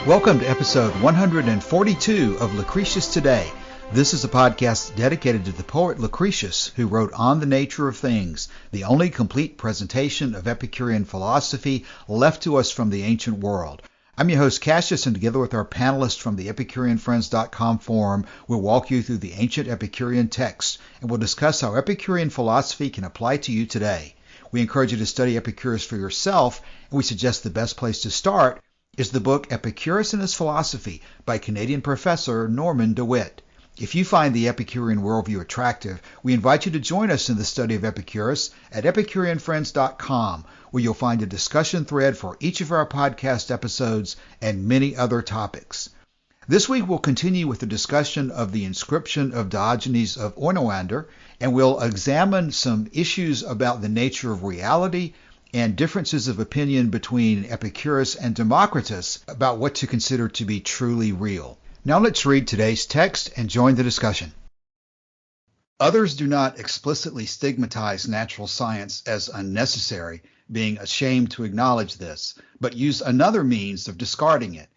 Welcome to episode 142 of Lucretius Today. This is a podcast dedicated to the poet Lucretius, who wrote On the Nature of Things, the only complete presentation of Epicurean philosophy left to us from the ancient world. I'm your host Cassius, and together with our panelists from the EpicureanFriends.com forum, we'll walk you through the ancient Epicurean texts, and we'll discuss how Epicurean philosophy can apply to you today. We encourage you to study Epicurus for yourself, and we suggest the best place to start is the book Epicurus and His Philosophy by Canadian professor Norman DeWitt. If you find the Epicurean worldview attractive, we invite you to join us in the study of Epicurus at EpicureanFriends.com, where you'll find a discussion thread for each of our podcast episodes and many other topics. This week we'll continue with the discussion of the inscription of Diogenes of Oinanda, and we'll examine some issues about the nature of reality and differences of opinion between Epicurus and Democritus about what to consider to be truly real. Now let's read today's text and join the discussion. Others do not explicitly stigmatize natural science as unnecessary, being ashamed to acknowledge this, but use another means of discarding it.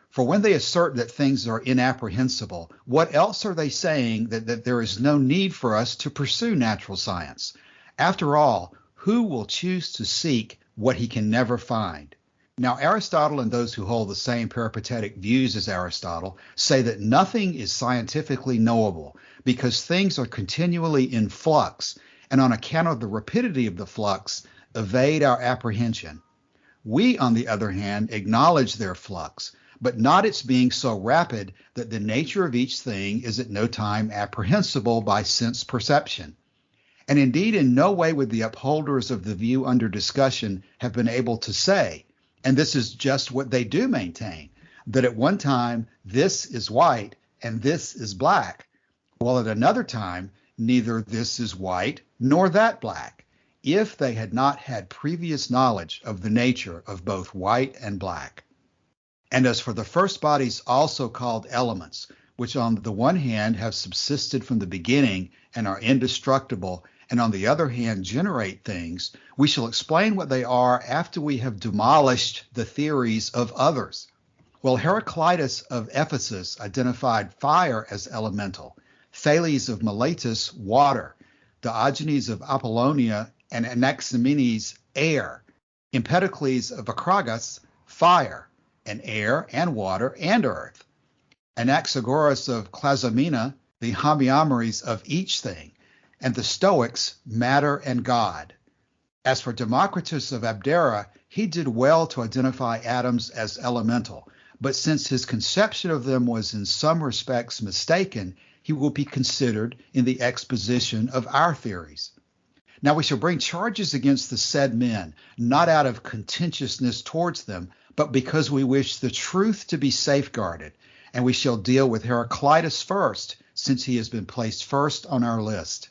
For when they assert that things are inapprehensible, what else are they saying that there is no need for us to pursue natural science? After all, who will choose to seek what he can never find? Now, Aristotle and those who hold the same peripatetic views as Aristotle say that nothing is scientifically knowable because things are continually in flux, and on account of the rapidity of the flux, evade our apprehension. We, on the other hand, acknowledge their flux, but not its being so rapid that the nature of each thing is at no time apprehensible by sense perception. And indeed, in no way would the upholders of the view under discussion have been able to say, and this is just what they do maintain, that at one time this is white and this is black, while at another time neither this is white nor that black, if they had not had previous knowledge of the nature of both white and black. And as for the first bodies also called elements, which on the one hand have subsisted from the beginning and are indestructible, and on the other hand generate things, we shall explain what they are after we have demolished the theories of others. Well, Heraclitus of Ephesus identified fire as elemental, Thales of Miletus water, Diogenes of Apollonia and Anaximenes air, Empedocles of Acragas fire, and air and water and earth, Anaxagoras of Clazomena the homeomeres of each thing, and the Stoics matter and God. As for Democritus of Abdera, he did well to identify atoms as elemental, but since his conception of them was in some respects mistaken, he will be considered in the exposition of our theories. Now we shall bring charges against the said men, not out of contentiousness towards them, but because we wish the truth to be safeguarded, and we shall deal with Heraclitus first, since he has been placed first on our list.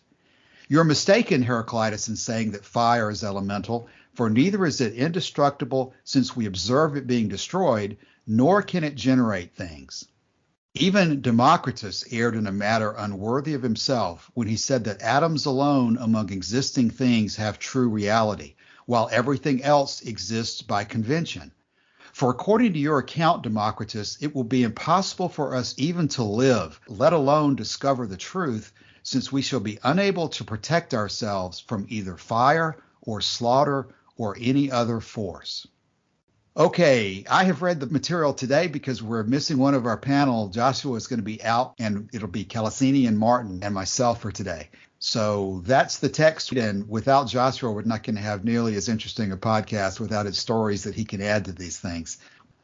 You're mistaken, Heraclitus, in saying that fire is elemental, for neither is it indestructible since we observe it being destroyed, nor can it generate things. Even Democritus erred in a matter unworthy of himself when he said that atoms alone among existing things have true reality, while everything else exists by convention. For according to your account, Democritus, it will be impossible for us even to live, let alone discover the truth, since we shall be unable to protect ourselves from either fire or slaughter or any other force. Okay, I have read the material today because we're missing one of our panel. Joshua is going to be out, and it'll be Calasini and Martin and myself for today. So that's the text, and without Joshua, we're not going to have nearly as interesting a podcast without his stories that he can add to these things.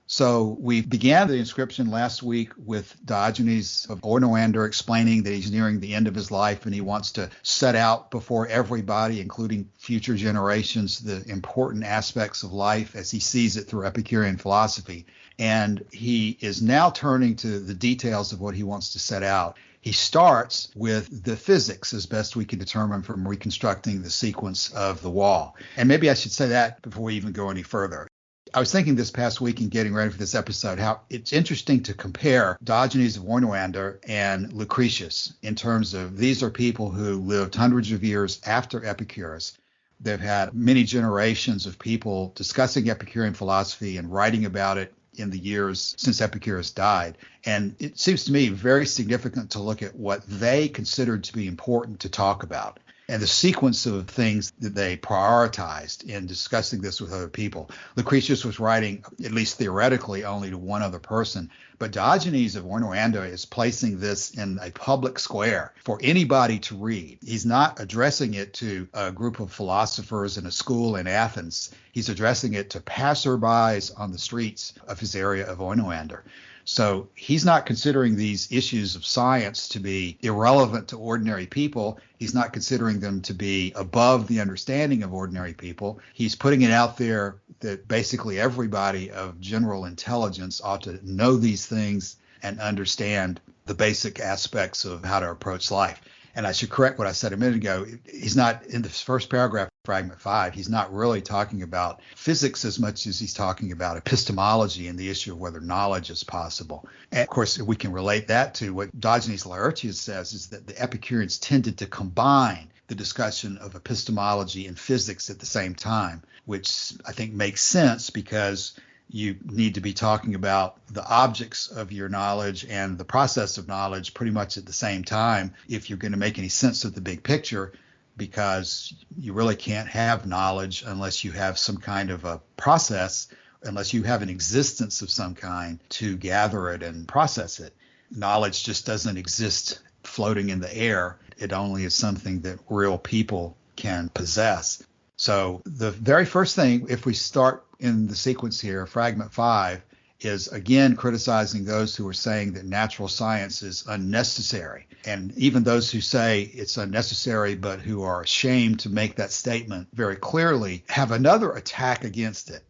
So we began the inscription last week with Diogenes of Oinanda explaining that he's nearing the end of his life and he wants to set out before everybody, including future generations, the important aspects of life as he sees it through Epicurean philosophy. And he is now turning to the details of what he wants to set out. He starts with the physics as best we can determine from reconstructing the sequence of the wall. And maybe I should say that before we even go any further. I was thinking this past week in getting ready for this episode how it's interesting to compare Diogenes of Oinanda and Lucretius in terms of these are people who lived hundreds of years after Epicurus. They've had many generations of people discussing Epicurean philosophy and writing about it in the years since Epicurus died. And it seems to me very significant to look at what they considered to be important to talk about and the sequence of things that they prioritized in discussing this with other people. Lucretius was writing, at least theoretically, only to one other person, but Diogenes of Oinanda is placing this in a public square for anybody to read. He's not addressing it to a group of philosophers in a school in Athens. He's addressing it to passerbys on the streets of his area of Oinoanda. So he's not considering these issues of science to be irrelevant to ordinary people. He's not considering them to be above the understanding of ordinary people. He's putting it out there that basically everybody of general intelligence ought to know these things and understand the basic aspects of how to approach life. And I should correct what I said a minute ago. He's not, in the first paragraph, fragment 5, he's not really talking about physics as much as he's talking about epistemology and the issue of whether knowledge is possible. And of course, we can relate that to what Diogenes Laertius says, is that the Epicureans tended to combine the discussion of epistemology and physics at the same time, which I think makes sense because you need to be talking about the objects of your knowledge and the process of knowledge pretty much at the same time if you're going to make any sense of the big picture, because you really can't have knowledge unless you have some kind of a process, unless you have an existence of some kind to gather it and process it. Knowledge just doesn't exist floating in the air. It only is something that real people can possess. So the very first thing, if we start in the sequence here, fragment 5, is again criticizing those who are saying that natural science is unnecessary. And even those who say it's unnecessary but who are ashamed to make that statement very clearly have another attack against it.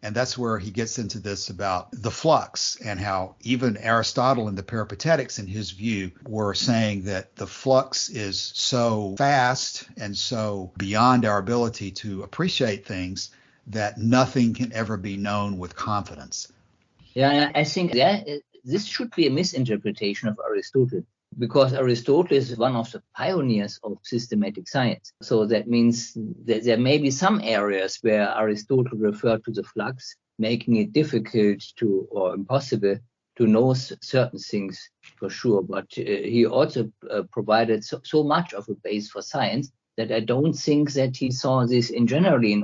And that's where he gets into this about the flux and how even Aristotle and the Peripatetics, in his view, were saying that the flux is so fast and so beyond our ability to appreciate things that nothing can ever be known with confidence. Yeah, I think this should be a misinterpretation of Aristotle, because Aristotle is one of the pioneers of systematic science. So that means that there may be some areas where Aristotle referred to the flux, making it difficult to or impossible to know certain things for sure. But he also provided so much of a base for science that I don't think that he saw this in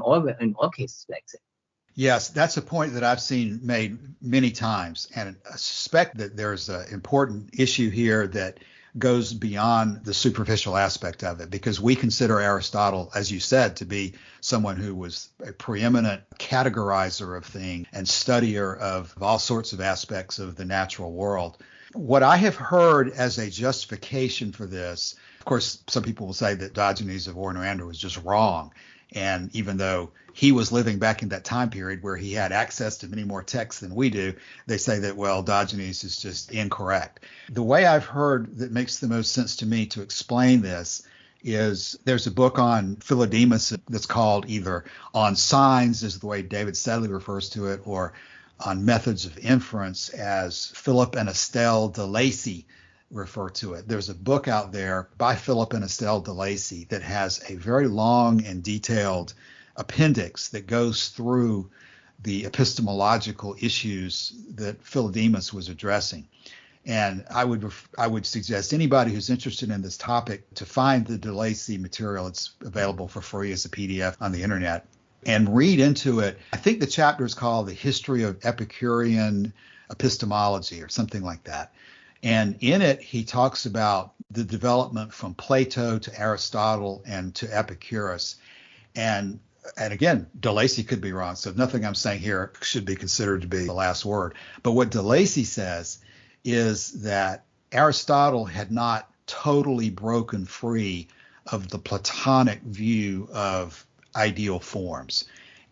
all cases like that. Yes, that's a point that I've seen made many times, and I suspect that there's an important issue here that goes beyond the superficial aspect of it, because we consider Aristotle, as you said, to be someone who was a preeminent categorizer of things and studier of all sorts of aspects of the natural world. What I have heard as a justification for this, of course, some people will say that Diogenes of Oinanda was just wrong. And even though he was living back in that time period where he had access to many more texts than we do, they say that, well, Diogenes is just incorrect. The way I've heard that makes the most sense to me to explain this is there's a book on Philodemus that's called either On Signs, is the way David Sedley refers to it, or On Methods of Inference, as Philip and Estelle de Lacy refer to it. There's a book out there by Philip and Estelle de Lacy that has a very long and detailed appendix that goes through the epistemological issues that Philodemus was addressing. And I would suggest anybody who's interested in this topic to find the de Lacy material. It's available for free as a PDF on the internet and read into it. I think the chapter is called The History of Epicurean Epistemology or something like that. And in it, he talks about the development from Plato to Aristotle and to Epicurus. And again, de Lacy could be wrong, so nothing I'm saying here should be considered to be the last word. But what de Lacy says is that Aristotle had not totally broken free of the Platonic view of ideal forms.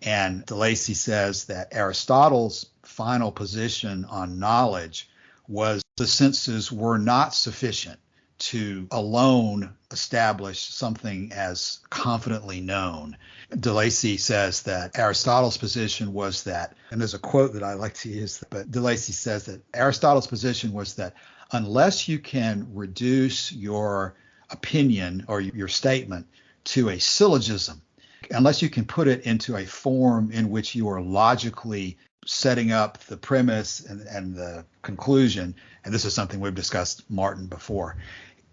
And de Lacy says that Aristotle's final position on knowledge was the senses were not sufficient to alone establish something as confidently known. De Lacy says that Aristotle's position was that, and there's a quote that I like to use, but de Lacy says that Aristotle's position was that unless you can reduce your opinion or your statement to a syllogism, unless you can put it into a form in which you are logically setting up the premise and the conclusion, and this is something we've discussed, Martin, before.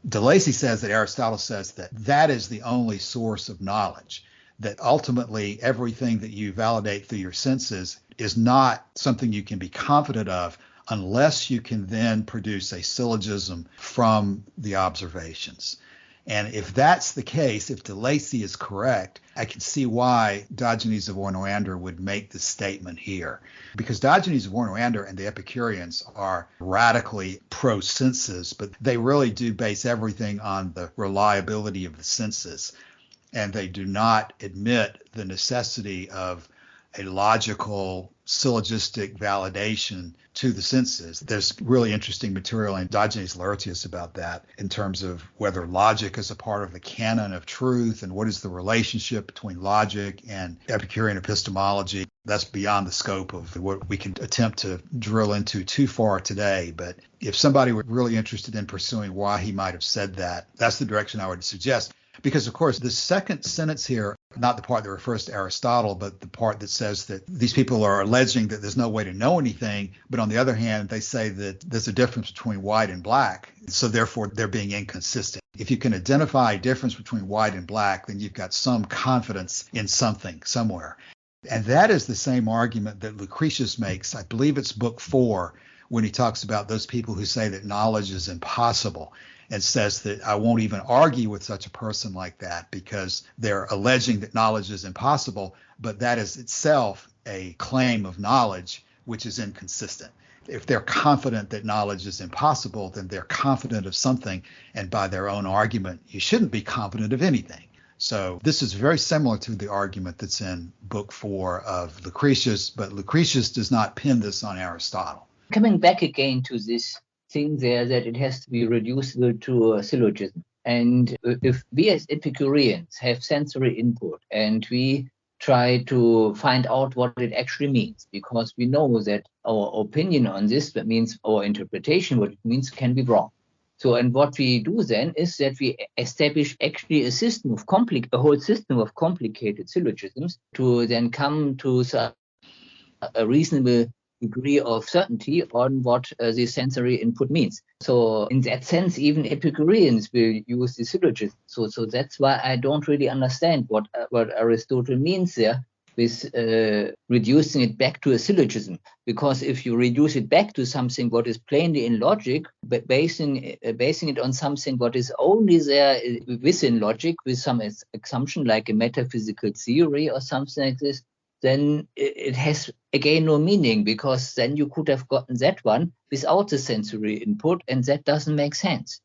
DeLacy says that Aristotle says that that is the only source of knowledge, that ultimately everything that you validate through your senses is not something you can be confident of unless you can then produce a syllogism from the observations. And if that's the case, if DeLacy is correct, I can see why Diogenes of Oinanda would make this statement here. Because Diogenes of Oinanda and the Epicureans are radically pro-senses, but they really do base everything on the reliability of the senses. And they do not admit the necessity of a logical syllogistic validation to the senses. There's really interesting material in Diogenes Laertius about that in terms of whether logic is a part of the canon of truth and what is the relationship between logic and Epicurean epistemology. That's beyond the scope of what we can attempt to drill into too far today. But if somebody were really interested in pursuing why he might have said that, that's the direction I would suggest. Because, of course, the second sentence here, not the part that refers to Aristotle, but the part that says that these people are alleging that there's no way to know anything. But on the other hand, they say that there's a difference between white and black. So therefore, they're being inconsistent. If you can identify a difference between white and black, then you've got some confidence in something somewhere. And that is the same argument that Lucretius makes. I believe it's book 4, when he talks about those people who say that knowledge is impossible, and says that I won't even argue with such a person like that because they're alleging that knowledge is impossible, but that is itself a claim of knowledge which is inconsistent. If they're confident that knowledge is impossible, then they're confident of something, and by their own argument, you shouldn't be confident of anything. So this is very similar to the argument that's in book 4 of Lucretius, but Lucretius does not pin this on Aristotle. Coming back again to this thing there that it has to be reducible to a syllogism. And if we as Epicureans have sensory input and we try to find out what it actually means, because we know that our opinion on this, that means our interpretation, what it means, can be wrong. So, and what we do then is that we establish actually a system of a whole system of complicated syllogisms to then come to a reasonable degree of certainty on what the sensory input means. So in that sense, even Epicureans will use the syllogism. So that's why I don't really understand what Aristotle means there with reducing it back to a syllogism. Because if you reduce it back to something what is plainly in logic, but basing it on something what is only there within logic with some assumption like a metaphysical theory or something like this, then it has, again, no meaning, because then you could have gotten that one without the sensory input, and that doesn't make sense.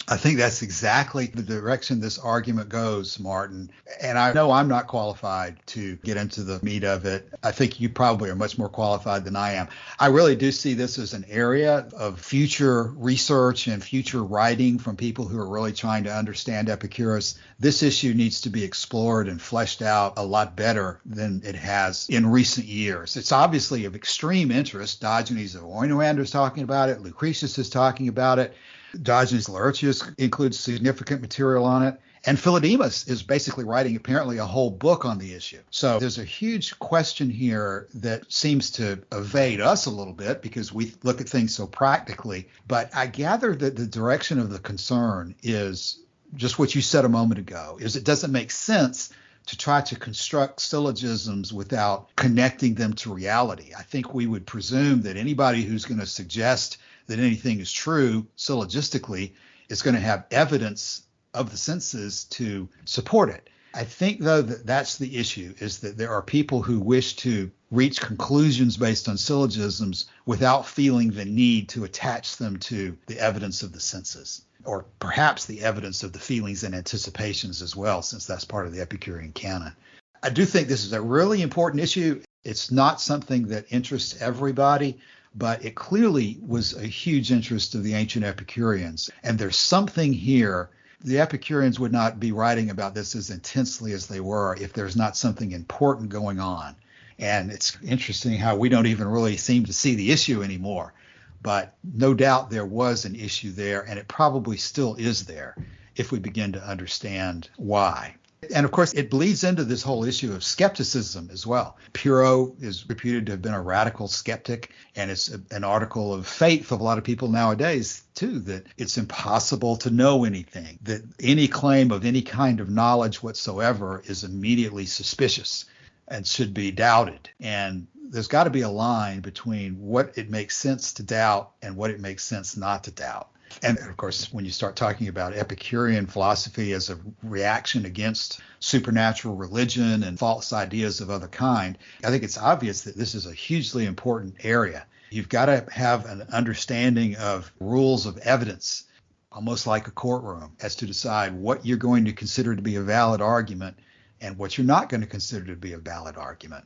I think that's exactly the direction this argument goes, Martin. And I know I'm not qualified to get into the meat of it. I think you probably are much more qualified than I am. I really do see this as an area of future research and future writing from people who are really trying to understand Epicurus. This issue needs to be explored and fleshed out a lot better than it has in recent years. It's obviously of extreme interest. Diogenes of Oinanda is talking about it. Lucretius is talking about it. Diogenes Laertius includes significant material on it. And Philodemus is basically writing apparently a whole book on the issue. So there's a huge question here that seems to evade us a little bit because we look at things so practically. But I gather that the direction of the concern is just what you said a moment ago, is it doesn't make sense to try to construct syllogisms without connecting them to reality. I think we would presume that anybody who's going to suggest that anything is true syllogistically is going to have evidence of the senses to support it. I think, though, that that's the issue, is that there are people who wish to reach conclusions based on syllogisms without feeling the need to attach them to the evidence of the senses, or perhaps the evidence of the feelings and anticipations as well, since that's part of the Epicurean canon. I do think this is a really important issue. It's not something that interests everybody, but it clearly was a huge interest of the ancient Epicureans. And there's something here. The Epicureans would not be writing about this as intensely as they were if there's not something important going on. And it's interesting how we don't even really seem to see the issue anymore. But no doubt there was an issue there, and it probably still is there if we begin to understand why. And of course, it bleeds into this whole issue of skepticism as well. Pyrrho is reputed to have been a radical skeptic, and it's an article of faith of a lot of people nowadays, too, that it's impossible to know anything, that any claim of any kind of knowledge whatsoever is immediately suspicious and should be doubted. And there's got to be a line between what it makes sense to doubt and what it makes sense not to doubt. And of course, when you start talking about Epicurean philosophy as a reaction against supernatural religion and false ideas of other kind, I think it's obvious that this is a hugely important area. You've got to have an understanding of rules of evidence, almost like a courtroom, as to decide what you're going to consider to be a valid argument and what you're not going to consider to be a valid argument.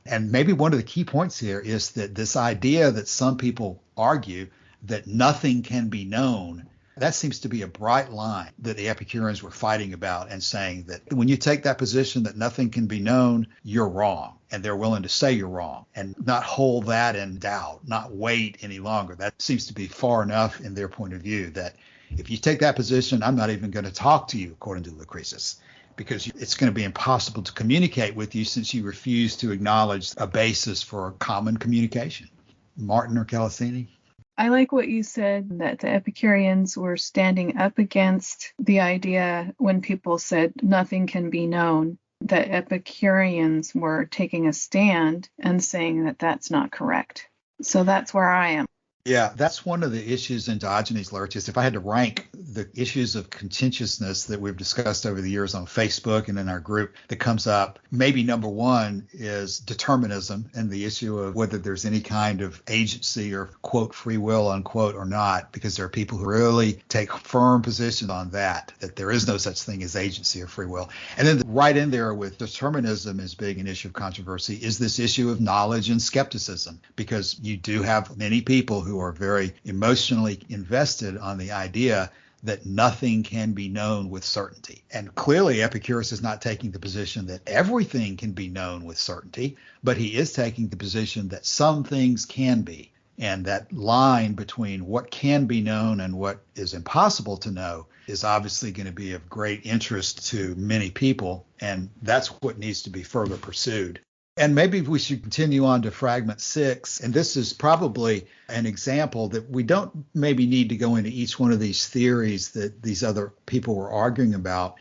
And maybe one of the key points here is that this idea that some people argue that nothing can be known, that seems to be a bright line that the Epicureans were fighting about, and saying that when you take that position that nothing can be known, you're wrong. And they're willing to say you're wrong and not hold that in doubt, not wait any longer. That seems to be far enough in their point of view that if you take that position, I'm not even going to talk to you, according to Lucretius, because it's going to be impossible to communicate with you since you refuse to acknowledge a basis for common communication. Martin or Calasini? I like what you said, that the Epicureans were standing up against the idea when people said nothing can be known, that Epicureans were taking a stand and saying that that's not correct. So that's where I am. Yeah, that's one of the issues in Diogenes Laertius. If I had to rank the issues of contentiousness that we've discussed over the years on Facebook and in our group that comes up, maybe number one is determinism and the issue of whether there's any kind of agency or, quote, free will, unquote, or not, because there are people who really take firm position on that there is no such thing as agency or free will. And then right in there with determinism as being an issue of controversy is this issue of knowledge and skepticism, because you do have many people who are very emotionally invested on the idea that nothing can be known with certainty. And clearly Epicurus is not taking the position that everything can be known with certainty, but he is taking the position that some things can be. And that line between what can be known and what is impossible to know is obviously going to be of great interest to many people. And that's what needs to be further pursued. And maybe we should continue on to fragment 6. And this is probably an example that we don't maybe need to go into each one of these theories that these other people were arguing about.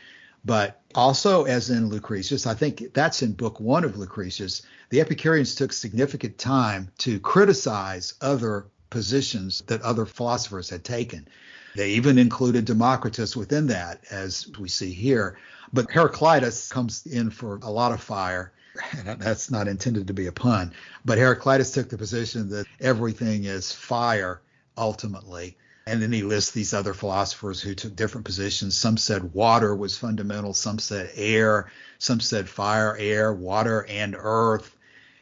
But also, as in Lucretius, I think that's in book 1 of Lucretius, the Epicureans took significant time to criticize other positions that other philosophers had taken. They even included Democritus within that, as we see here. But Heraclitus comes in for a lot of fire. And that's not intended to be a pun. But Heraclitus took the position that everything is fire, ultimately. And then he lists these other philosophers who took different positions. Some said water was fundamental. Some said air. Some said fire, air, water, and earth.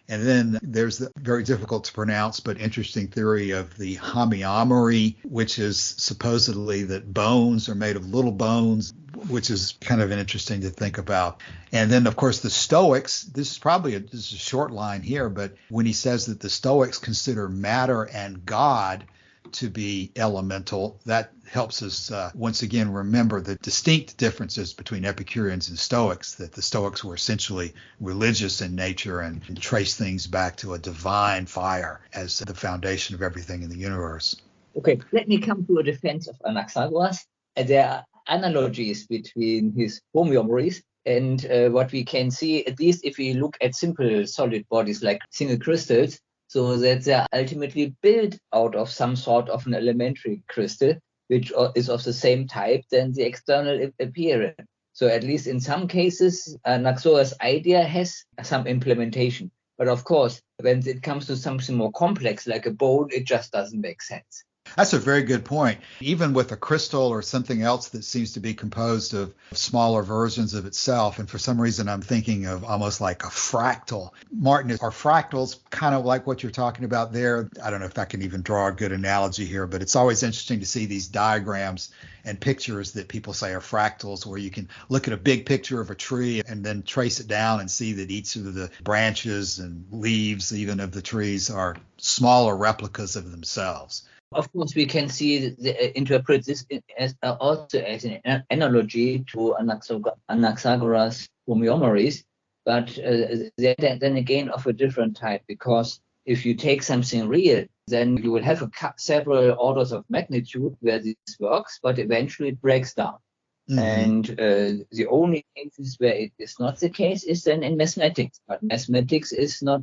And then there's the very difficult to pronounce but interesting theory of the homeomery, which is supposedly that bones are made of little bones, which is kind of interesting to think about. And then, of course, the Stoics, this is a short line here, but when he says that the Stoics consider matter and God to be elemental, that helps us once again remember the distinct differences between Epicureans and Stoics, that the Stoics were essentially religious in nature and trace things back to a divine fire as the foundation of everything in the universe. Okay, let me come to a defense of Anaxagoras. There are analogies between his homeomeries and what we can see, at least if we look at simple solid bodies like single crystals, so that they are ultimately built out of some sort of an elementary crystal, which is of the same type than the external appearance. So at least in some cases, Anaxagoras' idea has some implementation. But of course, when it comes to something more complex like a bone, it just doesn't make sense. That's a very good point. Even with a crystal or something else that seems to be composed of smaller versions of itself, and for some reason I'm thinking of almost like a fractal. Martin, are fractals kind of like what you're talking about there? I don't know if I can even draw a good analogy here, but it's always interesting to see these diagrams and pictures that people say are fractals, where you can look at a big picture of a tree and then trace it down and see that each of the branches and leaves even of the trees are smaller replicas of themselves. Of course, we can interpret this also as an analogy to Anaxagoras' Homeomeres, but then again of a different type, because if you take something real, then you will have several orders of magnitude where this works, but eventually it breaks down. Mm-hmm. And the only cases where it is not the case is then in mathematics, but mathematics is not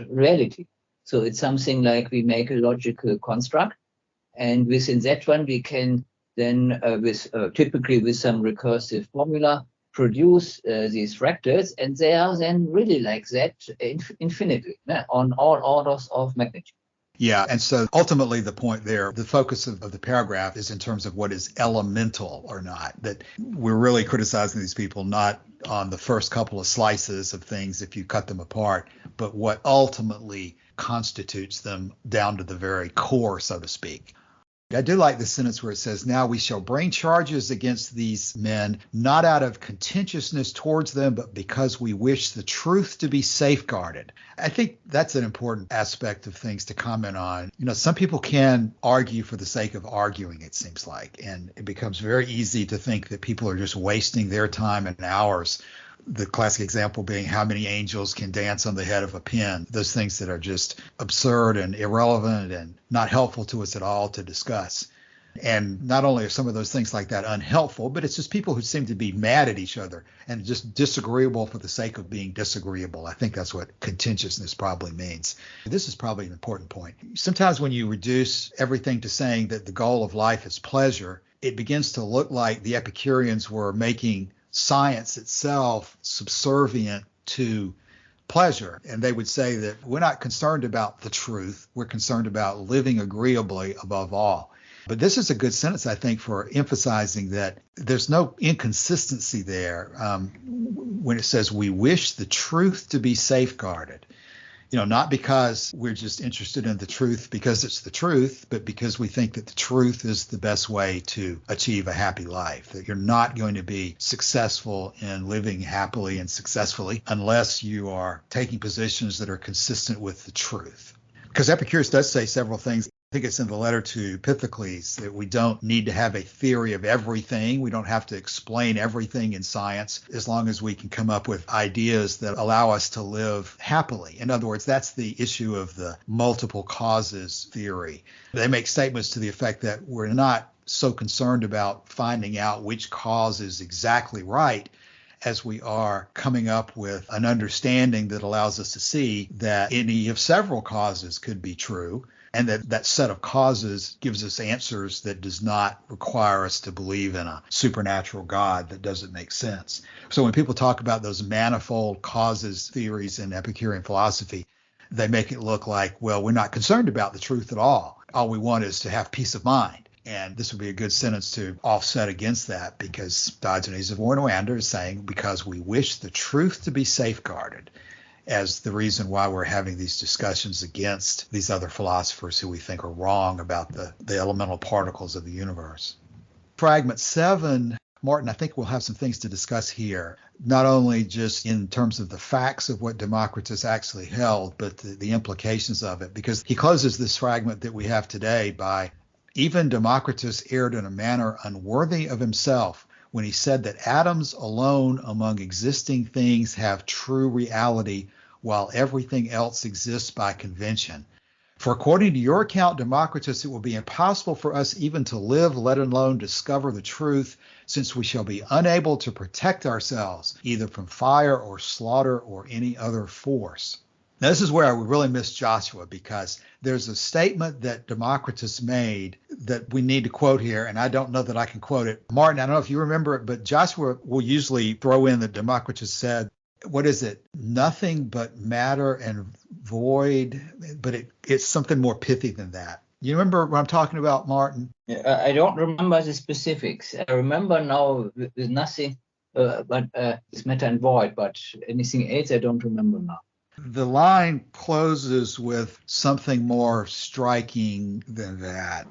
reality. So it's something like we make a logical construct, and within that one we can then, typically with some recursive formula, produce these fractals, and they are then really like that infinitely on all orders of magnitude. Yeah, and so ultimately the point there, the focus of the paragraph is in terms of what is elemental or not, that we're really criticizing these people not on the first couple of slices of things if you cut them apart, but what ultimately constitutes them down to the very core, so to speak. I do like the sentence where it says, now we shall bring charges against these men, not out of contentiousness towards them, but because we wish the truth to be safeguarded. I think that's an important aspect of things to comment on. Some people can argue for the sake of arguing, it seems like, and it becomes very easy to think that people are just wasting their time and hours. The classic example being how many angels can dance on the head of a pin, those things that are just absurd and irrelevant and not helpful to us at all to discuss. And not only are some of those things like that unhelpful, but it's just people who seem to be mad at each other and just disagreeable for the sake of being disagreeable. I think that's what contentiousness probably means. This is probably an important point. Sometimes when you reduce everything to saying that the goal of life is pleasure, it begins to look like the Epicureans were making science itself subservient to pleasure. And they would say that we're not concerned about the truth. We're concerned about living agreeably above all. But this is a good sentence, I think, for emphasizing that there's no inconsistency there when it says we wish the truth to be safeguarded. Not because we're just interested in the truth because it's the truth, but because we think that the truth is the best way to achieve a happy life, that you're not going to be successful in living happily and successfully unless you are taking positions that are consistent with the truth. Because Epicurus does say several things. I think it's in the letter to Pythocles that we don't need to have a theory of everything. We don't have to explain everything in science as long as we can come up with ideas that allow us to live happily. In other words, that's the issue of the multiple causes theory. They make statements to the effect that we're not so concerned about finding out which cause is exactly right as we are coming up with an understanding that allows us to see that any of several causes could be true, and that set of causes gives us answers that does not require us to believe in a supernatural God that doesn't make sense. So when people talk about those manifold causes theories in Epicurean philosophy, they make it look like, well, we're not concerned about the truth at all. All we want is to have peace of mind. And this would be a good sentence to offset against that, because Diogenes of Oinanda is saying, because we wish the truth to be safeguarded, as the reason why we're having these discussions against these other philosophers who we think are wrong about the elemental particles of the universe. Fragment 7, Martin, I think we'll have some things to discuss here, not only just in terms of the facts of what Democritus actually held, but the implications of it, because he closes this fragment that we have today by, even Democritus erred in a manner unworthy of himself when he said that atoms alone among existing things have true reality, while everything else exists by convention. For according to your account, Democritus, it will be impossible for us even to live, let alone discover the truth, since we shall be unable to protect ourselves, either from fire or slaughter or any other force. Now, this is where I would really miss Joshua, because there's a statement that Democritus made that we need to quote here, and I don't know that I can quote it. Martin, I don't know if you remember it, but Joshua will usually throw in that Democritus said, what is it? Nothing but matter and void, but it's something more pithy than that. You remember what I'm talking about, Martin? I don't remember the specifics. I remember now there's nothing but it's matter and void, but anything else I don't remember now. The line closes with something more striking than that.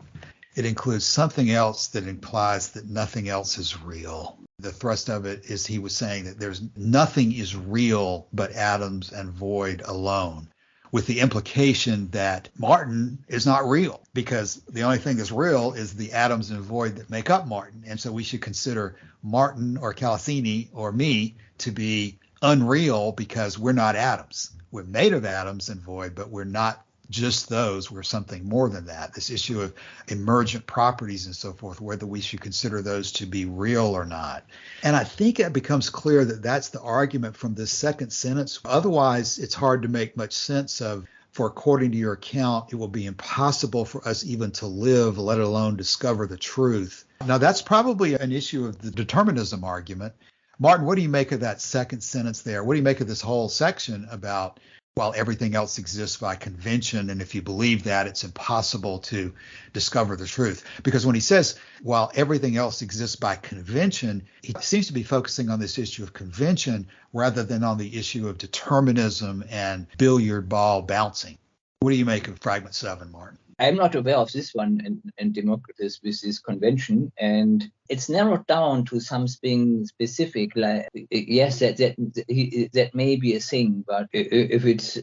It includes something else that implies that nothing else is real. The thrust of it is he was saying that nothing is real but atoms and void alone, with the implication that Martin is not real, because the only thing that's real is the atoms and void that make up Martin. And so we should consider Martin or Calasini or me to be unreal because we're not atoms. We're made of atoms and void, but we're not just those. We're something more than that. This issue of emergent properties and so forth, whether we should consider those to be real or not. And I think it becomes clear that that's the argument from this second sentence. Otherwise, it's hard to make much sense of, for according to your account, it will be impossible for us even to live, let alone discover the truth. Now, that's probably an issue of the determinism argument. Martin, what do you make of that second sentence there? What do you make of this whole section about while everything else exists by convention, and if you believe that, it's impossible to discover the truth? Because when he says, while everything else exists by convention, he seems to be focusing on this issue of convention rather than on the issue of determinism and billiard ball bouncing. What do you make of fragment 7, Martin? I'm not aware of this one in Democritus with this convention, and it's narrowed down to something specific. Like, yes, that may be a thing, but if it's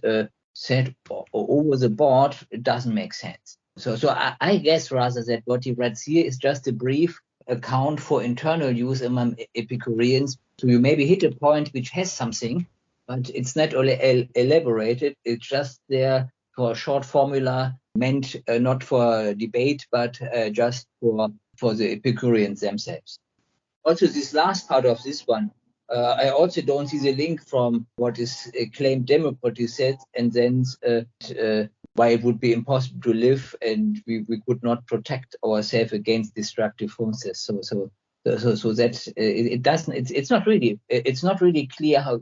said over the board, it doesn't make sense. So I guess rather that what he writes here is just a brief account for internal use among Epicureans. So you maybe hit a point which has something, but it's not elaborated. It's just there for a short formula, meant not for debate, but just for the Epicureans themselves. Also, this last part of this one, I also don't see the link from what is claimed Democritus said, and then why it would be impossible to live and we could not protect ourselves against destructive forces. So that it doesn't. It's not really clear how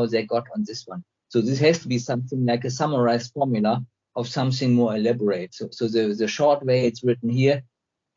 they got on this one. So this has to be something like a summarized formula of something more elaborate. So the short way it's written here,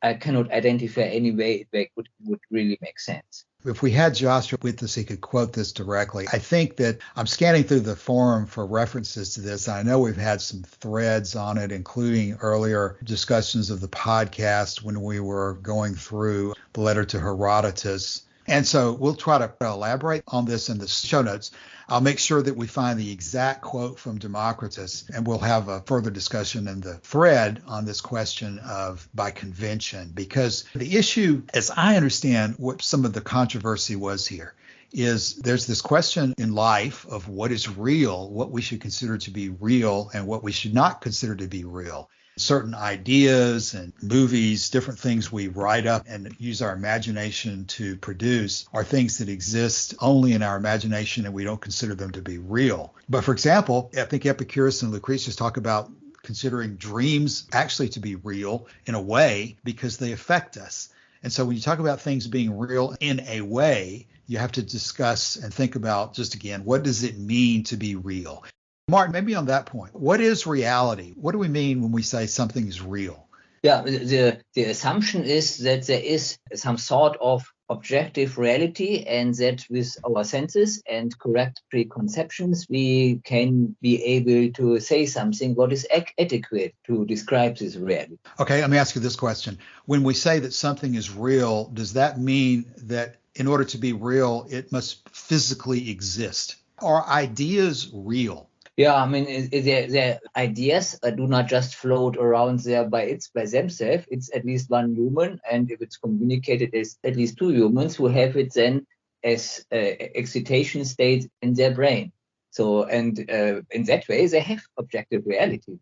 I cannot identify any way it would really make sense. If we had Joshua with us, he could quote this directly. I think that I'm scanning through the forum for references to this. I know we've had some threads on it, including earlier discussions of the podcast when we were going through the letter to Herodotus. And so we'll try to elaborate on this in the show notes. I'll make sure that we find the exact quote from Democritus, and we'll have a further discussion in the thread on this question of by convention, because the issue, as I understand what some of the controversy was here, is there's this question in life of what is real, what we should consider to be real, and what we should not consider to be real. Certain ideas and movies, different things we write up and use our imagination to produce are things that exist only in our imagination and we don't consider them to be real. But for example, I think Epicurus and Lucretius talk about considering dreams actually to be real in a way because they affect us. And so when you talk about things being real in a way, you have to discuss and think about, just again, what does it mean to be real? Martin, maybe on that point, what is reality? What do we mean when we say something is real? Yeah, the assumption is that there is some sort of objective reality, and that with our senses and correct preconceptions, we can be able to say something what is adequate to describe this reality. Okay, let me ask you this question. When we say that something is real, does that mean that in order to be real, it must physically exist? Are ideas real? Yeah, I mean, their ideas do not just float around there by themselves. It's at least one human, and if it's communicated, it's at least two humans who have it then as excitation state in their brain. So, and in that way, they have objective reality.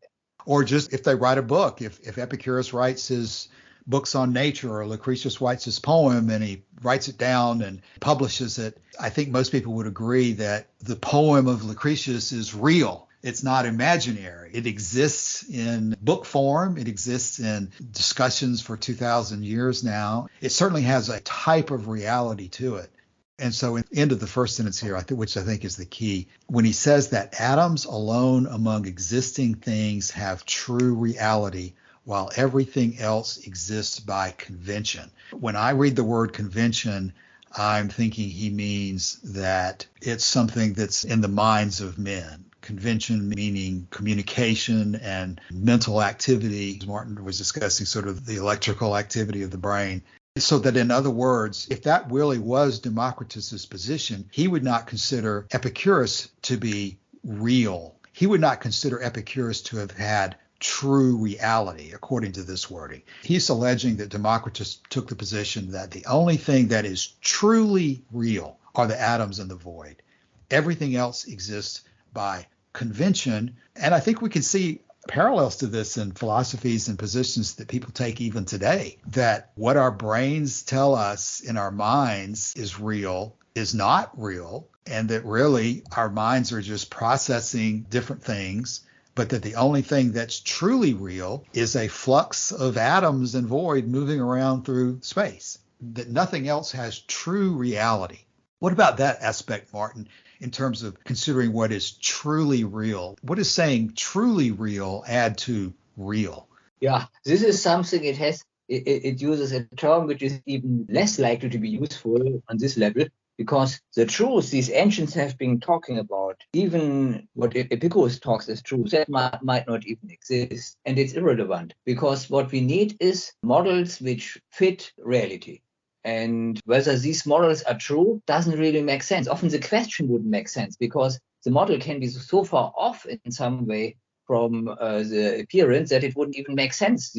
Or just if they write a book, if Epicurus writes his books on nature, or Lucretius writes his poem and he writes it down and publishes it, I think most people would agree that the poem of Lucretius is real. It's not imaginary. It exists in book form. It exists in discussions for 2,000 years now. It certainly has a type of reality to it. And so in the end of the first sentence here, which I think is the key, when he says that atoms alone among existing things have true reality, while everything else exists by convention. When I read the word convention, I'm thinking he means that it's something that's in the minds of men. Convention meaning communication and mental activity. Martin was discussing sort of the electrical activity of the brain. So that in other words, if that really was Democritus's position, he would not consider Epicurus to be real. he would not consider Epicurus to have had true reality, according to this wording. He's alleging that Democritus took the position that the only thing that is truly real are the atoms and the void. Everything else exists by convention. And I think we can see parallels to this in philosophies and positions that people take even today, that what our brains tell us in our minds is real is not real, and that really our minds are just processing different things, but that the only thing that's truly real is a flux of atoms and void moving around through space, that nothing else has true reality. What about that aspect, Martin, in terms of considering what is truly real? What does saying truly real add to real? Yeah, this is something it uses a term which is even less likely to be useful on this level, because the truth these ancients have been talking about, even what Epicurus talks as truth, that might not even exist. And it's irrelevant, because what we need is models which fit reality. And whether these models are true doesn't really make sense. Often the question wouldn't make sense, because the model can be so far off in some way from the appearance that it wouldn't even make sense.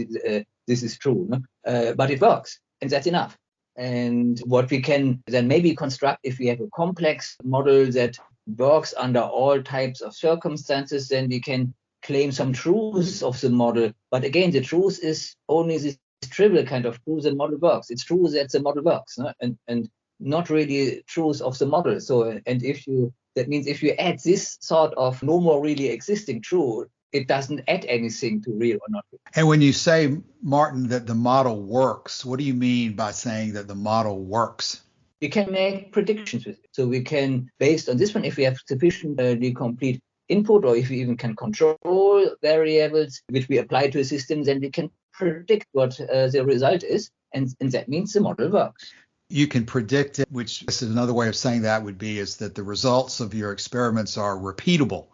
This is true, no? But it works, and that's enough. And what we can then maybe construct, if we have a complex model that works under all types of circumstances, then we can claim some truths of the model. But again, the truth is only this trivial kind of truth the model works. It's true that the model works, no? and not really truth of the model. So, and that means if you add this sort of no more really existing truth, it doesn't add anything to real or not real. And when you say, Martin, that the model works, what do you mean by saying that the model works? We can make predictions with it. So we can, based on this one, if we have sufficiently complete input, or if we even can control variables which we apply to a system, then we can predict what the result is. And that means the model works. You can predict it, which is another way of saying that would be is that the results of your experiments are repeatable.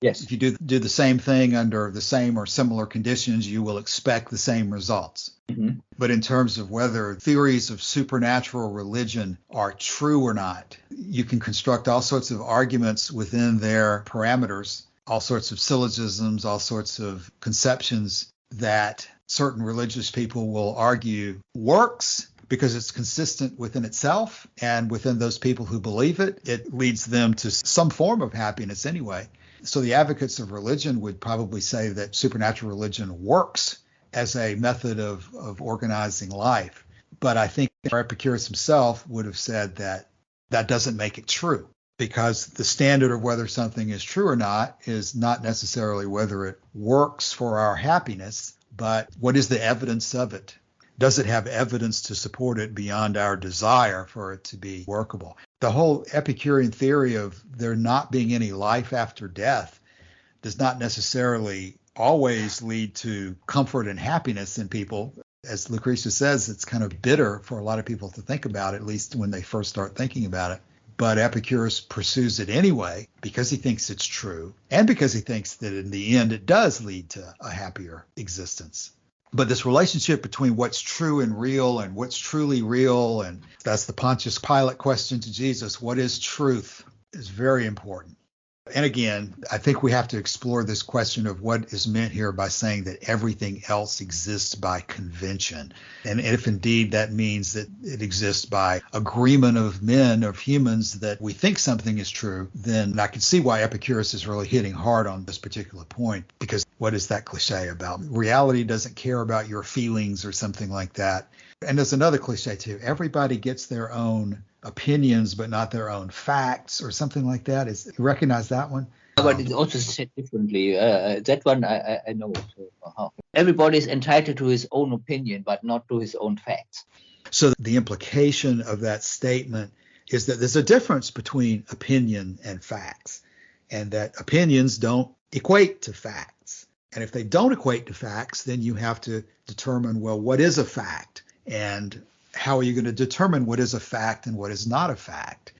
Yes. If you do the same thing under the same or similar conditions, you will expect the same results. Mm-hmm. But in terms of whether theories of supernatural religion are true or not, you can construct all sorts of arguments within their parameters, all sorts of syllogisms, all sorts of conceptions that certain religious people will argue works because it's consistent within itself, and within those people who believe it, it leads them to some form of happiness anyway. So the advocates of religion would probably say that supernatural religion works as a method of organizing life. But I think Epicurus himself would have said that that doesn't make it true, because the standard of whether something is true or not is not necessarily whether it works for our happiness, but what is the evidence of it? Does it have evidence to support it beyond our desire for it to be workable? The whole Epicurean theory of there not being any life after death does not necessarily always lead to comfort and happiness in people. As Lucretius says, it's kind of bitter for a lot of people to think about, at least when they first start thinking about it. But Epicurus pursues it anyway because he thinks it's true, and because he thinks that in the end it does lead to a happier existence. But this relationship between what's true and real and what's truly real, and that's the Pontius Pilate question to Jesus, what is truth, is very important. And again, I think we have to explore this question of what is meant here by saying that everything else exists by convention. And if indeed that means that it exists by agreement of men, of humans, that we think something is true, then I can see why Epicurus is really hitting hard on this particular point. Because what is that cliche about? Reality doesn't care about your feelings or something like that. And there's another cliche too. Everybody gets their own opinions, but not their own facts, or something like that. You recognize that one? But it's also said differently. That one I know. Everybody is entitled to his own opinion, but not to his own facts. So the implication of that statement is that there's a difference between opinion and facts, and that opinions don't equate to facts. And if they don't equate to facts, then you have to determine, well, what is a fact? And how are you going to determine what is a fact and what is not a fact?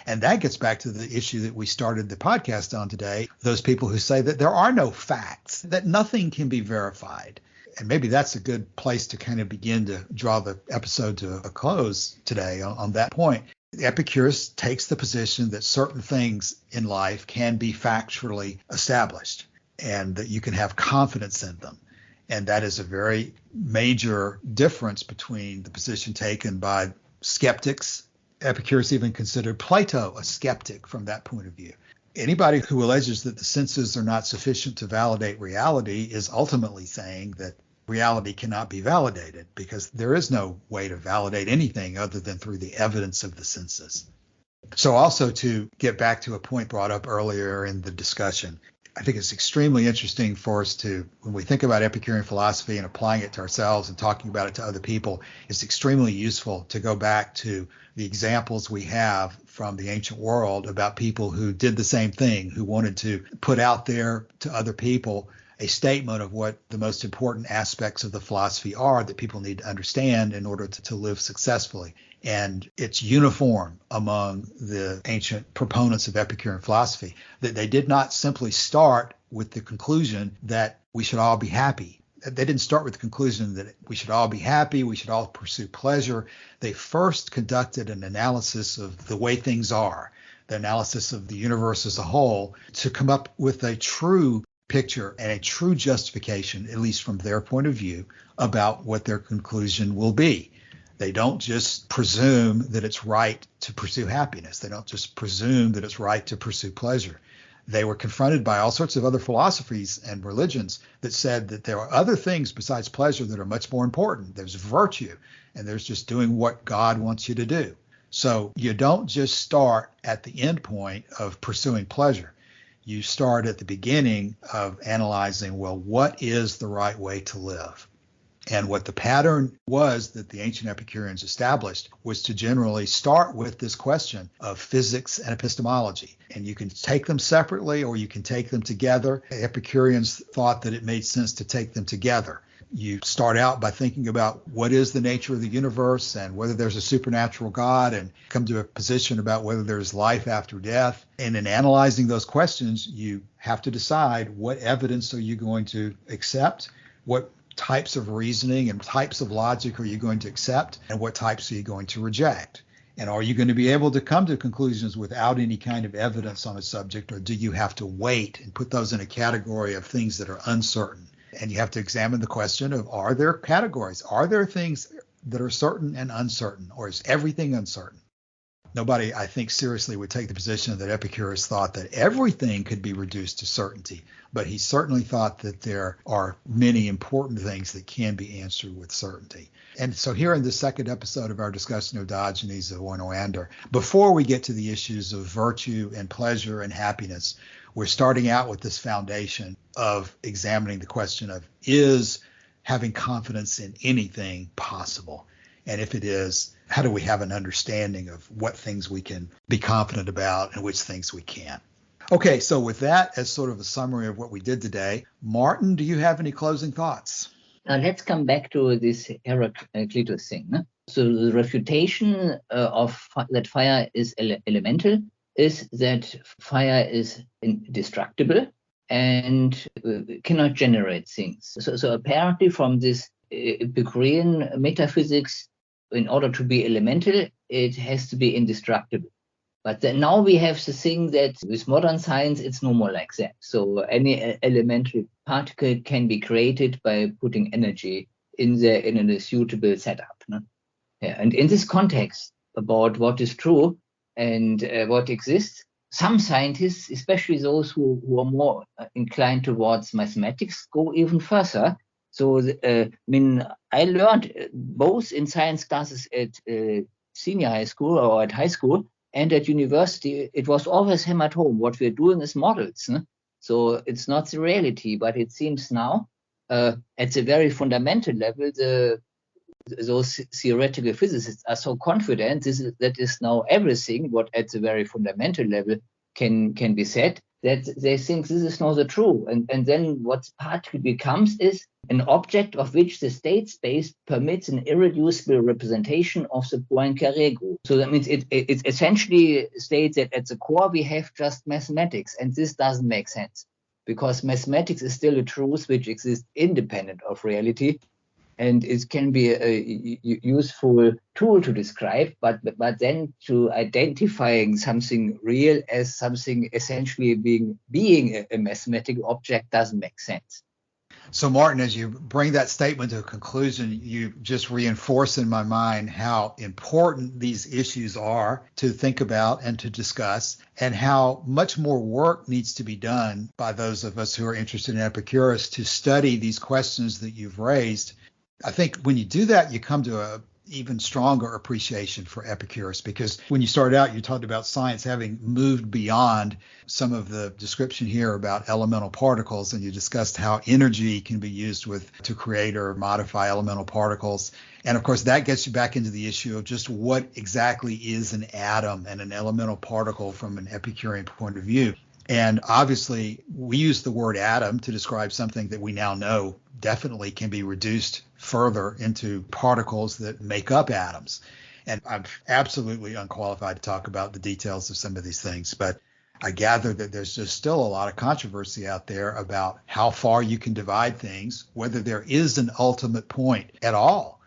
And that gets back to the issue that we started the podcast on today, those people who say that there are no facts, that nothing can be verified. And maybe that's a good place to kind of begin to draw the episode to a close today on that point. Epicurus takes the position that certain things in life can be factually established and that you can have confidence in them. And that is a very major difference between the position taken by skeptics. Epicurus even considered Plato a skeptic from that point of view. Anybody who alleges that the senses are not sufficient to validate reality is ultimately saying that reality cannot be validated because there is no way to validate anything other than through the evidence of the senses. So also to get back to a point brought up earlier in the discussion, I think it's extremely interesting for us to, when we think about Epicurean philosophy and applying it to ourselves and talking about it to other people, it's extremely useful to go back to the examples we have from the ancient world about people who did the same thing, who wanted to put out there to other people a statement of what the most important aspects of the philosophy are that people need to understand in order to live successfully. And it's uniform among the ancient proponents of Epicurean philosophy that they did not simply start with the conclusion that we should all be happy. They didn't start with the conclusion that we should all be happy, we should all pursue pleasure. They first conducted an analysis of the way things are, the analysis of the universe as a whole, to come up with a true picture and a true justification, at least from their point of view, about what their conclusion will be. They don't just presume that it's right to pursue happiness. They don't just presume that it's right to pursue pleasure. They were confronted by all sorts of other philosophies and religions that said that there are other things besides pleasure that are much more important. There's virtue, and there's just doing what God wants you to do. So you don't just start at the end point of pursuing pleasure. You start at the beginning of analyzing, well, what is the right way to live? And what the pattern was that the ancient Epicureans established was to generally start with this question of physics and epistemology. And you can take them separately or you can take them together. Epicureans thought that it made sense to take them together. You start out by thinking about what is the nature of the universe and whether there's a supernatural God, and come to a position about whether there's life after death. And in analyzing those questions, you have to decide what evidence are you going to accept, what types of reasoning and types of logic are you going to accept, and what types are you going to reject? And are you going to be able to come to conclusions without any kind of evidence on a subject, or do you have to wait and put those in a category of things that are uncertain? And you have to examine the question of, are there categories? Are there things that are certain and uncertain, or is everything uncertain? Nobody, I think, seriously would take the position that Epicurus thought that everything could be reduced to certainty, but he certainly thought that there are many important things that can be answered with certainty. And so here in the second episode of our discussion of Diogenes of Oinanda, before we get to the issues of virtue and pleasure and happiness, we're starting out with this foundation of examining the question of, is having confidence in anything possible? And if it is, how do we have an understanding of what things we can be confident about and which things we can't? Okay, so with that as sort of a summary of what we did today, Martin, do you have any closing thoughts? Now let's come back to this Heraclitus thing. No? So the refutation of that fire is elemental is that fire is indestructible and cannot generate things. So apparently from this Epicurean metaphysics, in order to be elemental, it has to be indestructible. But then now we have the thing that with modern science, it's no more like that. So any elementary particle can be created by putting energy in there in a suitable setup. No? Yeah. And in this context about what is true and what exists, some scientists, especially those who are more inclined towards mathematics, go even further. So, I learned both in science classes at senior high school or at high school and at university, it was always hammered home. What we're doing is models. No? So it's not the reality, but it seems now at the very fundamental level, those theoretical physicists are so confident that is now everything what at the very fundamental level can be said, that they think this is not the true. And then what particle becomes is an object of which the state space permits an irreducible representation of the Poincaré group. So that means it essentially states that at the core we have just mathematics, and this doesn't make sense because mathematics is still a truth which exists independent of reality. and it can be a useful tool to describe, but then to identifying something real as something essentially being a mathematical object doesn't make sense. So, Martin, as you bring that statement to a conclusion, you just reinforce in my mind how important these issues are to think about and to discuss, and how much more work needs to be done by those of us who are interested in Epicurus to study these questions that you've raised. I think when you do that, you come to a even stronger appreciation for Epicurus, because when you started out, you talked about science having moved beyond some of the description here about elemental particles, and you discussed how energy can be used to create or modify elemental particles. And of course, that gets you back into the issue of just what exactly is an atom and an elemental particle from an Epicurean point of view. And obviously, we use the word atom to describe something that we now know definitely can be reduced further into particles that make up atoms. And I'm absolutely unqualified to talk about the details of some of these things, but I gather that there's just still a lot of controversy out there about how far you can divide things, whether there is an ultimate point at all.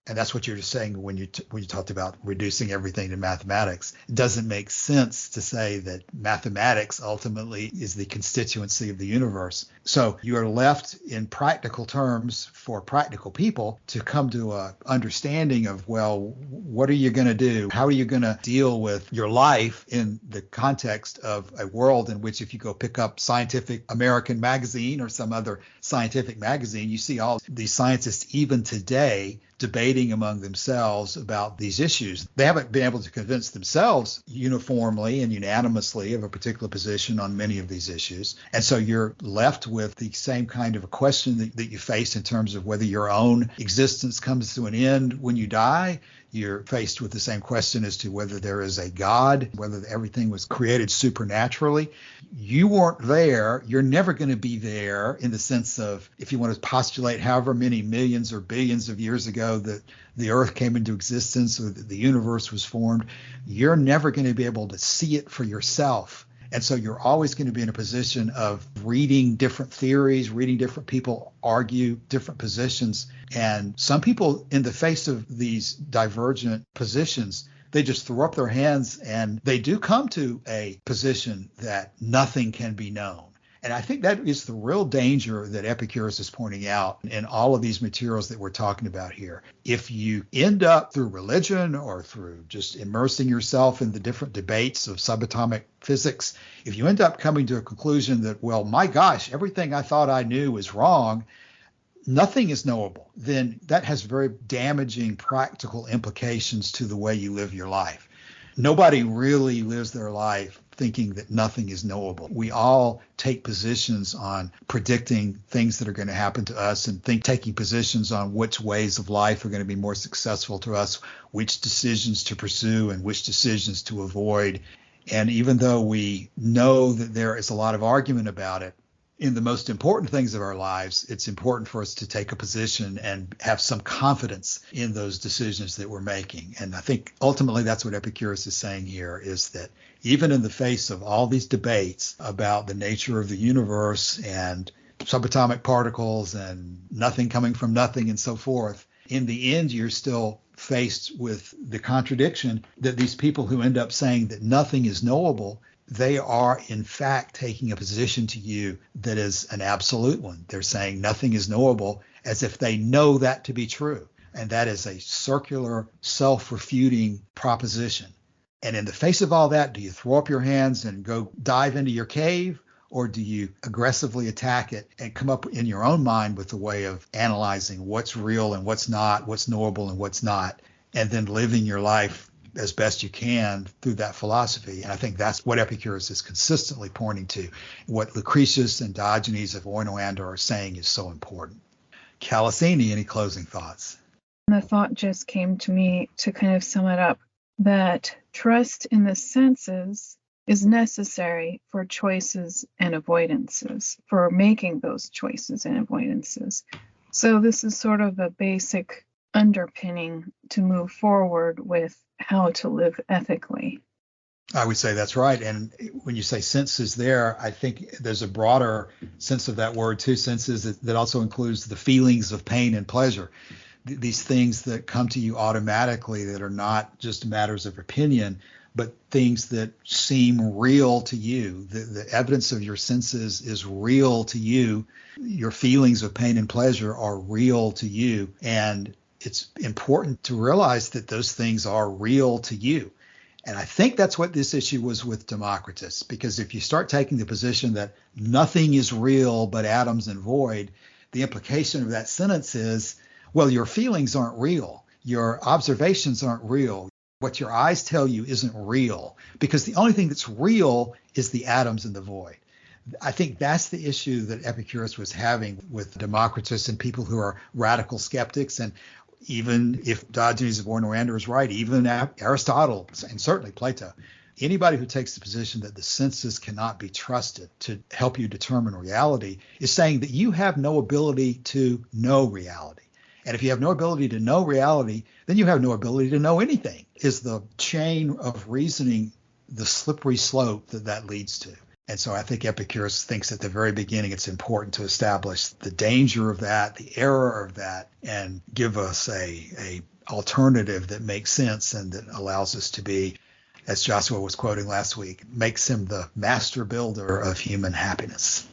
And that's what you're just saying when you talked about reducing everything to mathematics. It doesn't make sense to say that mathematics ultimately is the constituency of the universe. So you are left in practical terms for practical people to come to a understanding of, well, what are you going to do? How are you going to deal with your life in the context of a world in which if you go pick up Scientific American magazine or some other scientific magazine, you see all these scientists even today debating among themselves about these issues. They haven't been able to convince themselves uniformly and unanimously of a particular position on many of these issues. And so you're left with the same kind of a question that you face in terms of whether your own existence comes to an end when you die. You're faced with the same question as to whether there is a God, whether everything was created supernaturally. You weren't there. You're never going to be there in the sense of, if you want to postulate however many millions or billions of years ago that the earth came into existence or that the universe was formed, you're never going to be able to see it for yourself. And so you're always going to be in a position of reading different theories, reading different people argue different positions. And some people, in the face of these divergent positions, they just throw up their hands and they do come to a position that nothing can be known. And I think that is the real danger that Epicurus is pointing out in all of these materials that we're talking about here. If you end up through religion or through just immersing yourself in the different debates of subatomic physics, if you end up coming to a conclusion that, well, my gosh, everything I thought I knew was wrong, nothing is knowable, then that has very damaging practical implications to the way you live your life. Nobody really lives their life thinking that nothing is knowable. We all take positions on predicting things that are going to happen to us and taking positions on which ways of life are going to be more successful to us, which decisions to pursue and which decisions to avoid. And even though we know that there is a lot of argument about it, in the most important things of our lives, it's important for us to take a position and have some confidence in those decisions that we're making. And I think ultimately that's what Epicurus is saying here, is that even in the face of all these debates about the nature of the universe and subatomic particles and nothing coming from nothing and so forth, in the end, you're still faced with the contradiction that these people who end up saying that nothing is knowable, they are in fact taking a position to you that is an absolute one. They're saying nothing is knowable as if they know that to be true. And that is a circular, self-refuting proposition. And in the face of all that, do you throw up your hands and go dive into your cave? Or do you aggressively attack it and come up in your own mind with a way of analyzing what's real and what's not, what's knowable and what's not, and then living your life as best you can through that philosophy? And I think that's what Epicurus is consistently pointing to. What Lucretius and Diogenes of Oinanda are saying is so important. Calasini, any closing thoughts? The thought just came to me to kind of sum it up, that trust in the senses is necessary for choices and avoidances, for making those choices and avoidances. So this is sort of a basic underpinning to move forward with how to live ethically. I would say that's right. And when you say senses there, I think there's a broader sense of that word too, senses that also includes the feelings of pain and pleasure. these things that come to you automatically that are not just matters of opinion, but things that seem real to you. The evidence of your senses is real to you. Your feelings of pain and pleasure are real to you. And it's important to realize that those things are real to you. And I think that's what this issue was with Democritus, because if you start taking the position that nothing is real but atoms and void, the implication of that sentence is, well, your feelings aren't real. Your observations aren't real. What your eyes tell you isn't real, because the only thing that's real is the atoms and the void. I think that's the issue that Epicurus was having with Democritus and people who are radical skeptics. And even if Diogenes of Oinanda is right, even Aristotle and certainly Plato, anybody who takes the position that the senses cannot be trusted to help you determine reality is saying that you have no ability to know reality. And if you have no ability to know reality, then you have no ability to know anything. Is the chain of reasoning the slippery slope that leads to? And so I think Epicurus thinks at the very beginning it's important to establish the danger of that, the error of that, and give us a alternative that makes sense and that allows us to be, as Joshua was quoting last week, makes him the master builder of human happiness.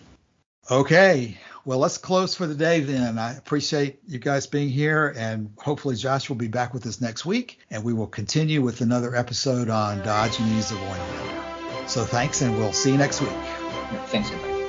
Okay, well, let's close for the day then. I appreciate you guys being here, and hopefully Josh will be back with us next week, and we will continue with another episode on Diogenes of Oinanda. So thanks, and we'll see you next week. Thanks, everybody.